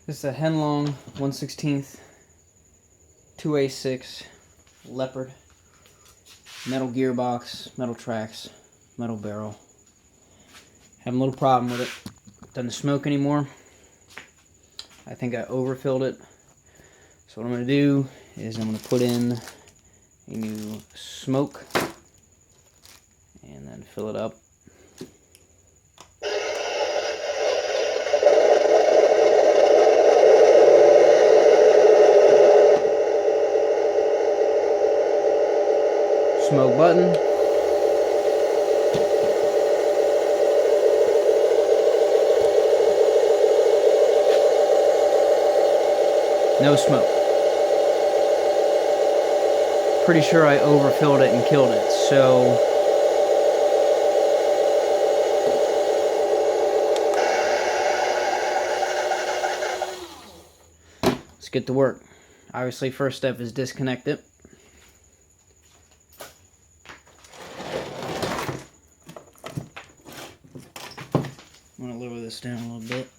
This is a Henglong 1/16 2A6 Leopard. Metal gearbox, metal tracks, metal barrel. Having a little problem with it. Doesn't smoke anymore. I think I overfilled it. So what I'm going to do is I'm going to put in a new smoke and then fill it up. Smoke button. No smoke. Pretty sure I overfilled it and killed it, so let's get to work. Obviously, first step is disconnect it. I'm going to lower this down a little bit.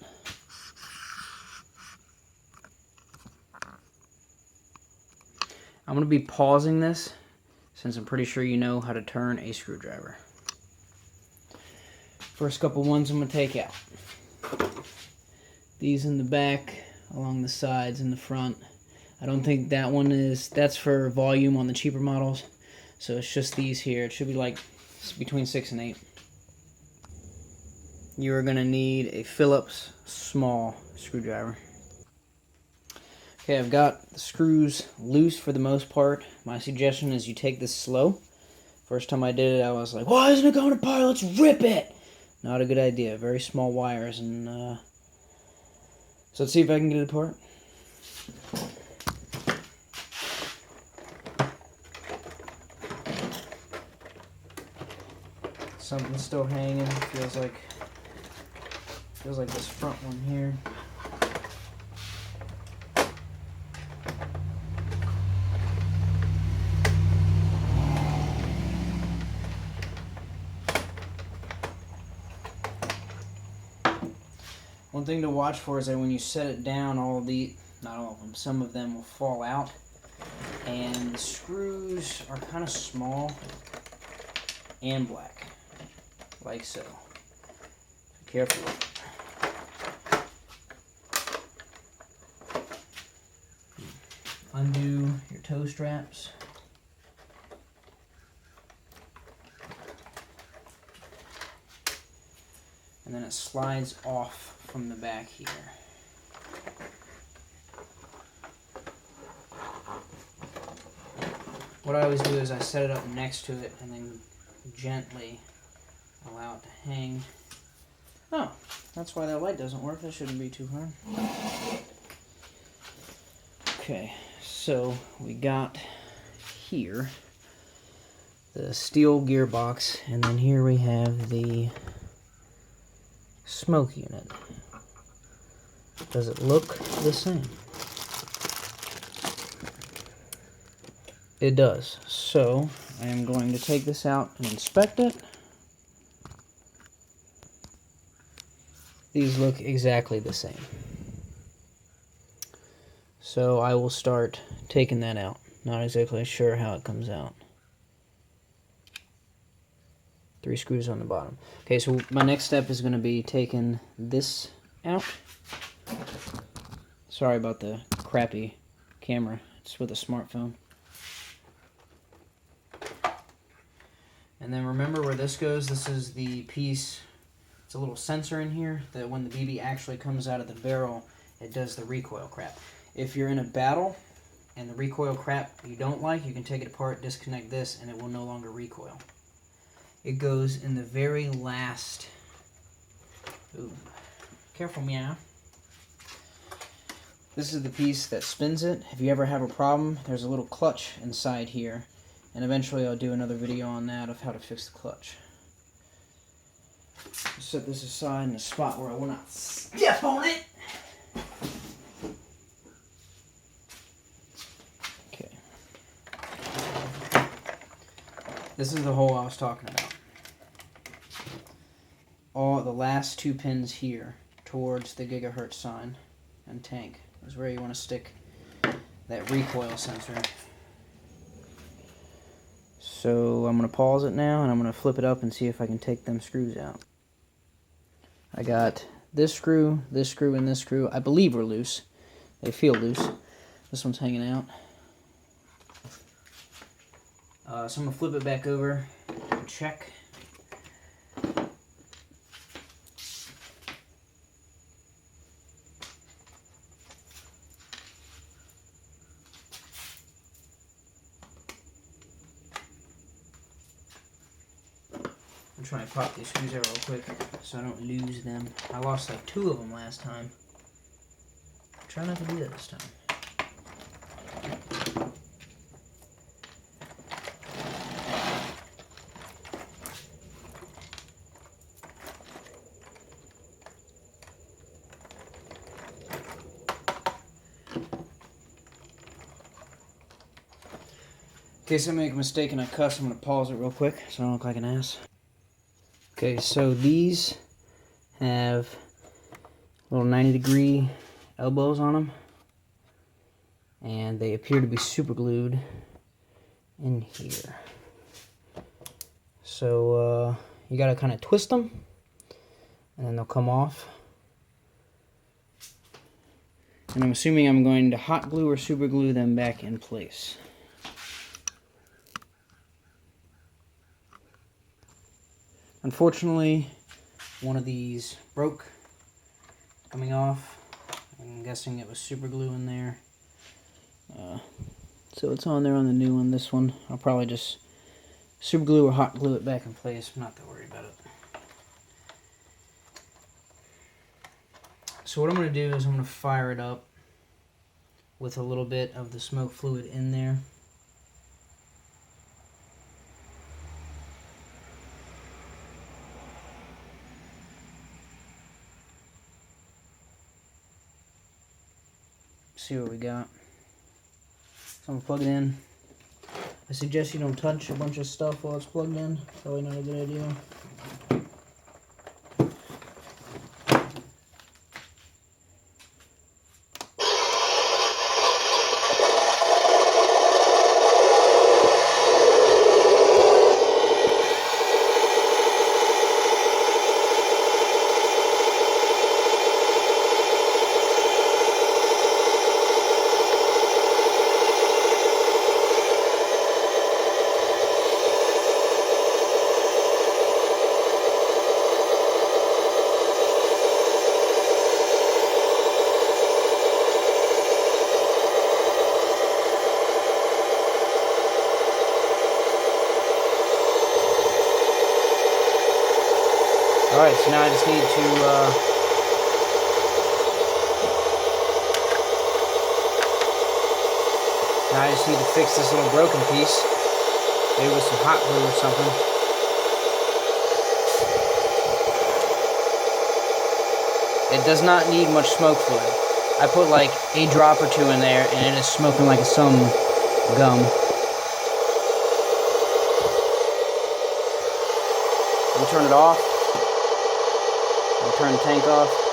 I'm going to be pausing this since I'm pretty sure you know how to turn a screwdriver. First couple ones I'm going to take out. These in the back, along the sides, in the front. I don't think that one is, that's for volume on the cheaper models. So it's just these here. It should be like between 6 and 8. You are going to need a Phillips small screwdriver. Okay, I've got the screws loose for the most part. My suggestion is you take this slow. First time I did it, I was like, why isn't it going apart? Let's rip it! Not a good idea. Very small wires. And so let's see if I can get it apart. Something's still hanging. Feels like this front one here. One thing to watch for is that when you set it down, not all of them, some of them will fall out. And the screws are kind of small and black, like so. Be careful. Undo your toe straps. And then it slides off from the back here. What I always do is I set it up next to it and then gently allow it to hang. Oh, that's why that light doesn't work. That shouldn't be too hard. Okay, so we got here the steel gearbox, and then here we have the smoke unit. Does it look the same? It does. So I am going to take this out and inspect it. These look exactly the same. So I will start taking that out. Not exactly sure how it comes out. 3 screws on the bottom. Okay, so my next step is going to be taking this out. Sorry about the crappy camera. It's with a smartphone. And then remember where this goes. This is the piece. It's a little sensor in here that when the BB actually comes out of the barrel, it does the recoil crap. If you're in a battle and the recoil crap you don't like, you can take it apart, disconnect this, and it will no longer recoil. It goes in the very last... Ooh, careful, meow. This is the piece that spins it. If you ever have a problem, there's a little clutch inside here. And eventually I'll do another video on that of how to fix the clutch. Set this aside in a spot where I will not step on it. Okay. This is the hole I was talking about. All the last 2 pins here towards the gigahertz sign. and tank is where you want to stick that recoil sensor. So I'm going to pause it now, and I'm going to flip it up and see if I can take them screws out. I got this screw, and this screw. I believe are loose. They feel loose. This one's hanging out. So I'm going to flip it back over and check. I'm trying to pop these screws out real quick so I don't lose them. I lost like 2 of them last time. Try not to do that this time. In case I make a mistake and I cuss, I'm going to pause it real quick so I don't look like an ass. Okay, so these have little 90-degree elbows on them, and they appear to be super glued in here. So you got to kind of twist them, and then they'll come off. And I'm assuming I'm going to hot glue or super glue them back in place. Unfortunately, one of these broke coming off. I'm guessing it was super glue in there. So it's on there on the new one. This one, I'll probably just super glue or hot glue it back in place. I'm not that worried about it. So what I'm going to do is I'm going to fire it up with a little bit of the smoke fluid in there. See what we got. So I'm going to plug it in. I suggest you don't touch a bunch of stuff while it's plugged in. Probably not a good idea. Alright, so now I just need to fix this little broken piece. Maybe with some hot glue or something. It does not need much smoke fluid. I put like a drop or 2 in there and it is smoking like some gum. Let me turn it off. I'll turn the tank off.